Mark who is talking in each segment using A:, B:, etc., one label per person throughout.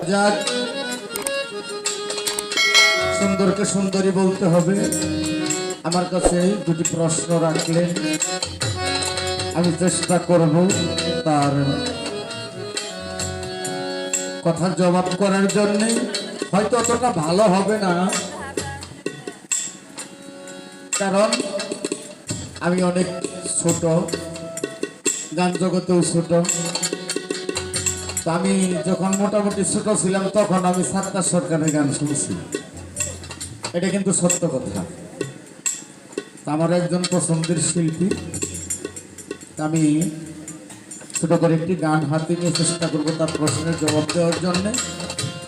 A: যাক, সুন্দরকে সুন্দরী বলতে হবে। আমার কাছে দুটি প্রশ্ন রাখলেন, আমি চেষ্টা করব তার কথার জবাব করার জন্য। হয়তো অতটা ভালো হবে না, কারণ আমি অনেক ছোট, গান জগতেও ছোট। আমি যখন মোটামুটি ছোট ছিলাম তখন আমি সাত্তার সরকারের গান শুনছি, এটা কিন্তু সত্য কথা। আমার একজন পছন্দের শিল্পী, আমি ছোট করে একটি গান হাতে নিয়ে চেষ্টা করবো তার প্রশ্নের জবাব দেওয়ার জন্য।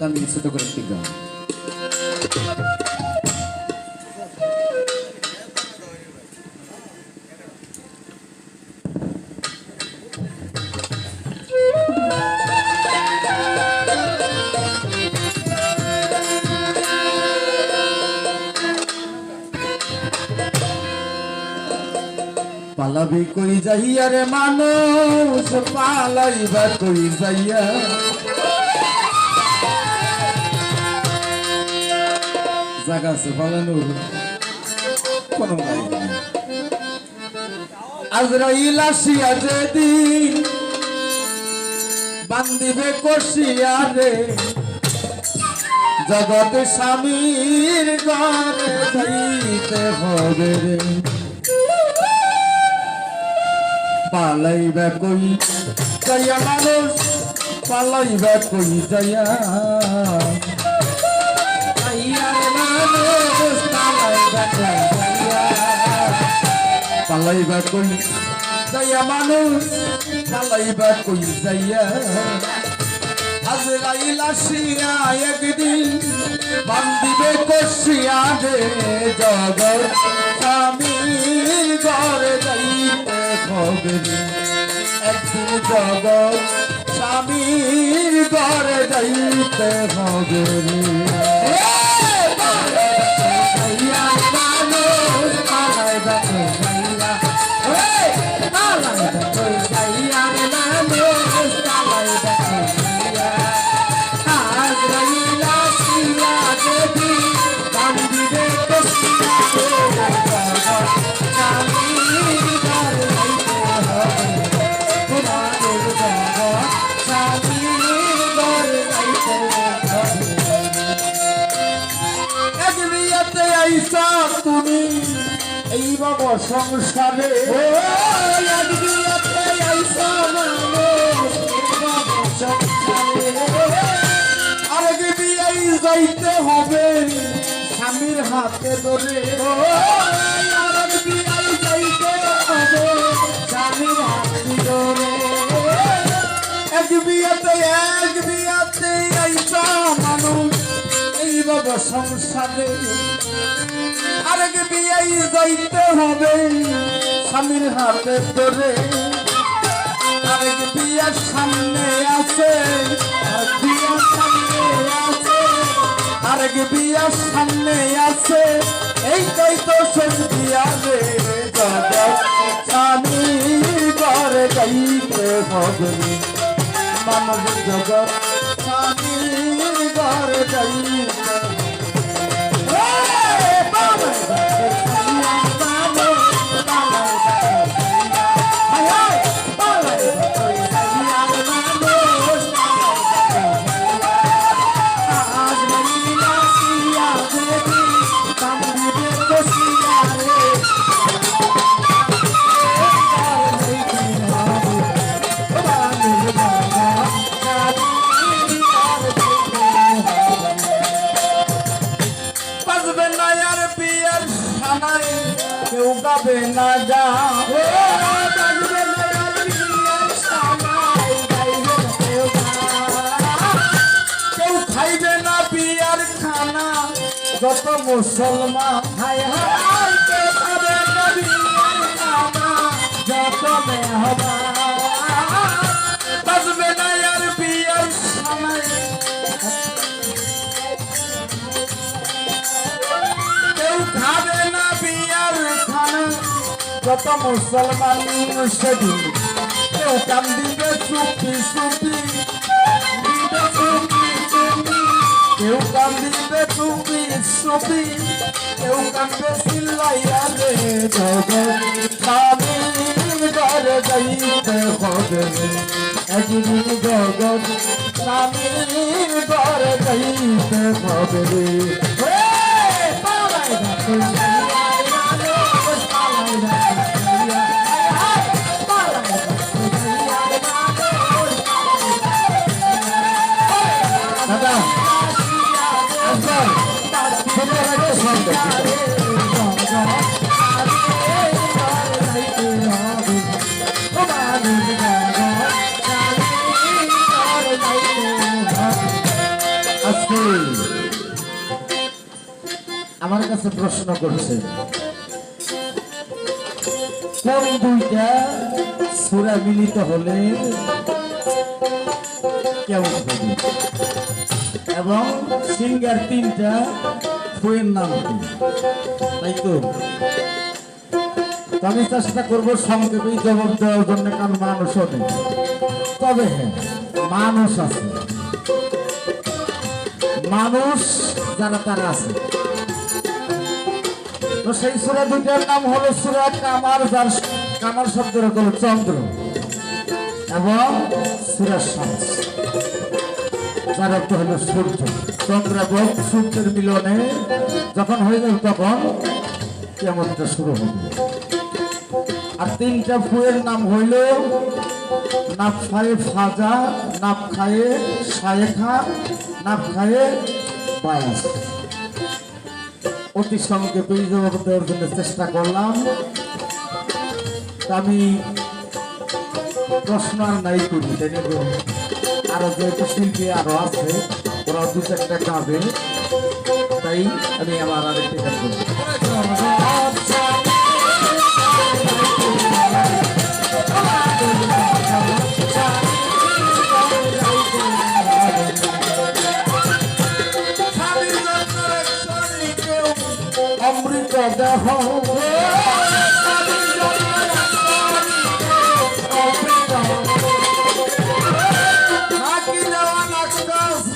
A: আমি ছোট করে একটি গান। পালাবি কই যাইয়া রে মানুষ, পালাইবা কই যাইয়া। জায়গা আছে পালানোর কোনো নাই। আজরাইল আসিয়া যেদিন বান্দিবে কষিয়া রে, জগৎ স্বামীর ঘরে যাইতে হবে রে। পালাইবা কই যাইয়া মানুষ, পালাইবা কই যাইয়া। পালাইবা কই যাইয়া মানুষ, পালাইবা কই যাইয়া। আজরাইল আসিয়া একদিন বান্দিবে কষিয়া রে, জগৎ স্বামীর ঘরে যাইতে হবে রে। একদিন জগৎ স্বামীর ঘরে যাইতে হবে রে। তুমি এই বাবা সংসারে আরেক বিয়াই যাইতে হবে স্বামীর হাতে ধরে। আরেক বিয়াই যাইতে হবে স্বামীর হাতে ধরে। এক বিয়াতে আইসা মানুষ এই বাবা সংসারে। আরেক বিয়াই যাইতে হবে স্বামীর হাতে ধরে। আরেক বিয়ার সামনে আছে, বিয়ার সামনে আছে, আরেক বিয়ার সামনে আছে। এইটাই তো শেষ বিয়া রে, জগৎ স্বামীর ঘরে যাইতে হবে। মানব জগৎ স্বামীর ঘরে যাইতে হবে। কেউ গাবে না যা, কেউ খাইবে না বিয়ার খানা, যত মুসলমান হায় হায়। কেউ খাবে না বিয়ার খানা, যত মেহমান বাজবে না আর বিয়ার খানায়। কেউ খাবে না বিয়ার খানা, যত মুসলমান সেদিন কেউ কান্দিবে চুপি চুপি। চুপি কেউ কান্দে চিল্লাইয়া রে জগৎ স্বামীর ঘরে যাইতে হবে একদিন জগৎ স্বামীর ঘরে যাইতে হবে রে পালাই দাদা আমার কাছে প্রশ্ন করছে কোন দুইটা সূরা মিলিত হলে কেমন হবে এবং সিঙ্গার তিনটা ফুয়ের নাম কি তাই তো আমি চেষ্টা করবো সংক্ষেপেই জবাব দেওয়ার জন্য কারণ মানুষও নেই তবে হ্যাঁ মানুষ আছে মানুষ যারা তারা আছে তো সেই সূরা দুইটার নাম হলো সূরা কামার যার কামার শব্দের হলো চন্দ্র এবং সূরা শামস যার অর্থ হলো সূর্য চন্দ্র এবং সূর্যের মিলনে যখন হয়ে যাবে তখন কিয়ামতটা শুরু হবে আর তিনটা ফুয়ের নাম হইল নাফখায়ে ফাজা নাফখায়ে শায়েখা নাফখায়ে বায়াস অতি সংক্ষেপে জবাব দেওয়ার জন্য চেষ্টা করলাম আমি প্রশ্ন আর নাই করি তাই না আরো যেহেতু শিল্পী আরো আছে ওরা দু চারটা গাবে তাই আমি আমার আরেকটি কাজ করবো অমৃত দেহ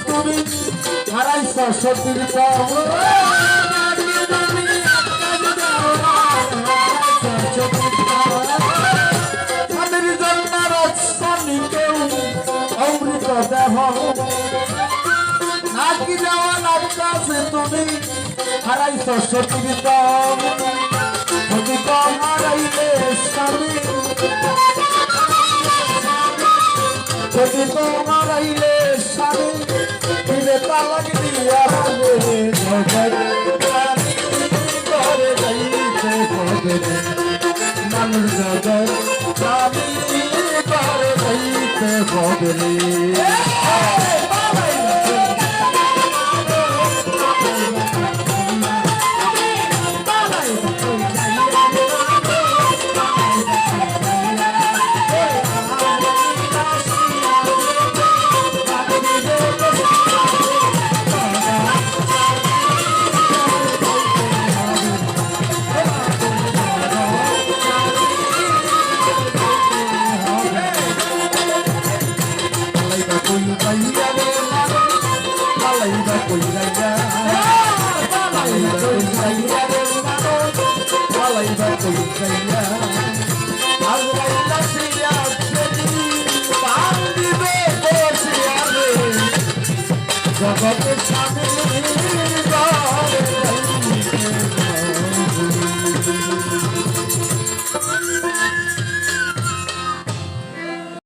A: তুমি হারাইছ সতীর স্বামীর জন্য রক্ষণী কেউ অমৃত দেহ নাকি যাওয়া লাগছে তুমি হারাইছ সতীর দম সতী দম হারাইলে স্বামী সতী দম হারাইলে স্বামী দিলে তালাক দিয়া রে জগৎ ঘরে যাইতে হবে মানুষ জগৎ স্বামী ঘরে যাইতে হবে জগতের স্বামী